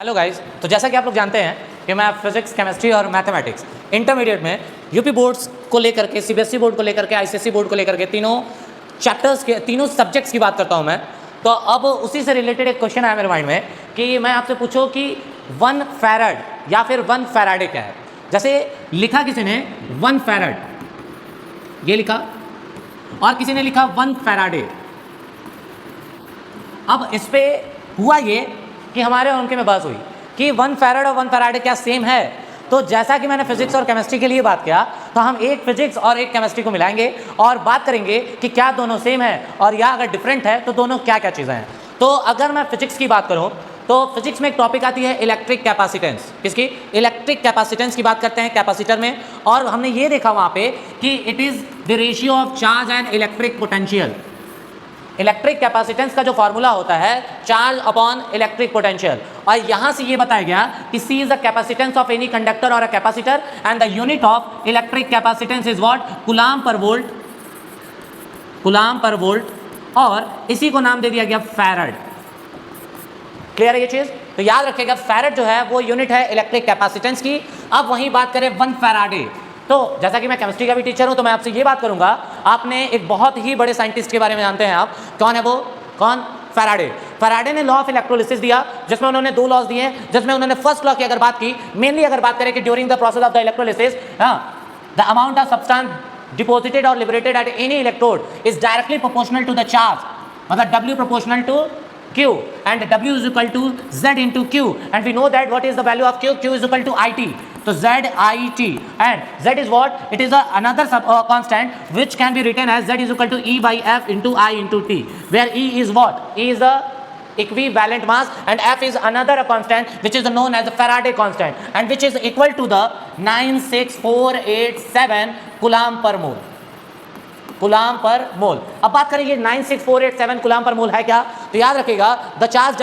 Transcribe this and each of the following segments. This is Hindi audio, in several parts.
हेलो गाइस, तो जैसा कि आप लोग जानते हैं कि मैं फिजिक्स, केमिस्ट्री और मैथमेटिक्स इंटरमीडिएट में यूपी बोर्ड्स को लेकर के, सीबीएसई बोर्ड को लेकर के, आईसीएसई बोर्ड को लेकर के तीनों चैप्टर्स के तीनों सब्जेक्ट्स की बात करता हूं मैं। तो अब उसी से रिलेटेड एक क्वेश्चन आया मेरे माइंड में कि मैं आपसे पूछूं कि 1 फैराड या फिर 1 फैराडे क्या है। जैसे लिखा किसी ने 1 फैराड, ये लिखा, और किसी ने लिखा 1 फैराडे। अब इस पे हुआ ये कि हमारे और उनके में बहस हुई कि 1 फैराड और 1 फैराडे क्या सेम है। तो जैसा कि मैंने फिजिक्स और केमिस्ट्री के लिए बात किया, तो हम एक फिजिक्स और एक केमिस्ट्री को मिलाएंगे और बात करेंगे कि क्या दोनों सेम है, और या अगर डिफरेंट है तो दोनों क्या क्या चीज़ें हैं। तो अगर मैं फिजिक्स की बात करूं तो फिजिक्स में एक टॉपिक आती है इलेक्ट्रिक कैपेसिटेंस। किसकी? इलेक्ट्रिक कैपेसिटेंस की बात करते हैं कैपेसिटर में। और हमने ये देखा वहां पे कि it is the ratio of charge and electric potential. Electric capacitance का जो फॉर्मूला होता है चार्ज अपॉन इलेक्ट्रिक पोटेंशियल, और यहां से ये बताया गया कि C is the capacitance of any conductor और a capacitor and the unit of electric capacitance is what? Coulomb per volt, coulomb per volt, और इसी को नाम दे दिया गया फैराड। क्लियर है ये चीज? तो याद रखिएगा फैराड जो है वो यूनिट है इलेक्ट्रिक कैपेसिटेंस की। अब वहीं बात करें 1 फैराडे, तो जैसा कि मैं केमिस्ट्री का भी टीचर हूं तो मैं आपसे ये बात करूंगा, आपने एक बहुत ही बड़े साइंटिस्ट के बारे में जानते हैं आप, कौन है वो? कौन? फैराडे। फैराडे ने लॉ ऑफ इलेक्ट्रोलिसिस दिया, जिसमें उन्होंने 2 लॉज दिए, जिसमें उन्होंने फर्स्ट लॉ की अगर बात की, मेनली अगर बात करें कि during the process of the electrolysis the amount of substance deposited और liberated at any electrode is directly proportional to the charge, मतलब W proportional to Q, and W is equal to Z into Q, and we know that what is the value of Q? Q is equal to IT. So Z IT, and Z is what? It is another constant which can be written as Z is equal to E by F into I into T, where E is what? E is the equivalent mass, and F is another constant which is known as the Faraday constant, and which is equal to the 96487 coulomb पर मोल, कूलम्ब पर मोल। अब बात करेंगे 96487 कूलम्ब पर मोल है क्या? तो याद रखिएगा the charge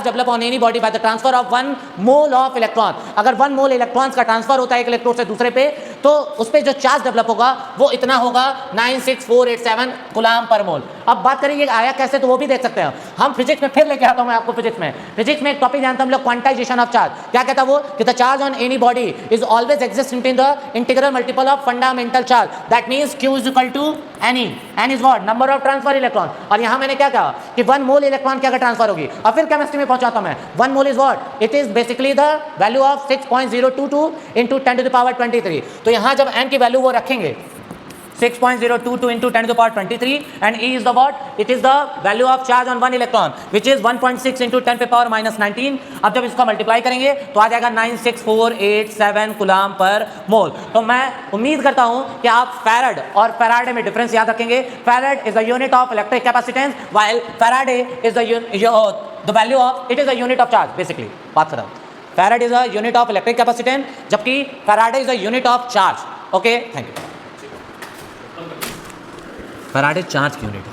develop on any body by the transfer of 1 mole of electron. अगर 1 मोल इलेक्ट्रॉन्स का ट्रांसफर होता है एक इलेक्ट्रोड से दूसरे पे, तो उस पे जो चार्ज डेवलप होगा वो इतना होगा 96487 कूलम्ब पर मोल। अब बात करेंगे आया कैसे, तो वो भी देख सकते हैं हम फिजिक्स में। फिर लेके आता हूं मैं आपको फिजिक्स में एक टॉपिक जानते हैं हम लोग, क्वांटाइजेशन ऑफ चार्ज। क्या कहता है वो? कि the charge on any body is always exist in the integral multiple of fundamental charge, that means Q is equal to N is what? Number of transfer electron. और यहां मैंने क्या कहा कि 1 मोल इलेक्ट्रॉन की अगर ट्रांसफर होगी, और फिर केमिस्ट्री में पहुंचाता हूं मैं, 1 mole is what? It is basically the value of 6.022 into 10 to the power 23। तो यहां जब n की वैल्यू वो रखेंगे 6.022 into 10 to the power 23, and E is the what? It is the value of charge on 1 electron, which is 1.6 into 10 to the power minus 19। अब जब इसका मल्टीप्लाई करेंगे तो आ जाएगा 96487 कूलम्ब पर मोल। तो मैं उम्मीद करता हूं कि आप फैराड और फैराडे में डिफरेंस याद रखेंगे। Farad is the unit of electric capacitance, while faraday is the value of, it is the unit of charge. Basically बात कर रहा हूं, farad is the unit of electric capacitance, जबकि faraday is the unit of charge. Okay, thank you. Faraday charge की यूनिट है।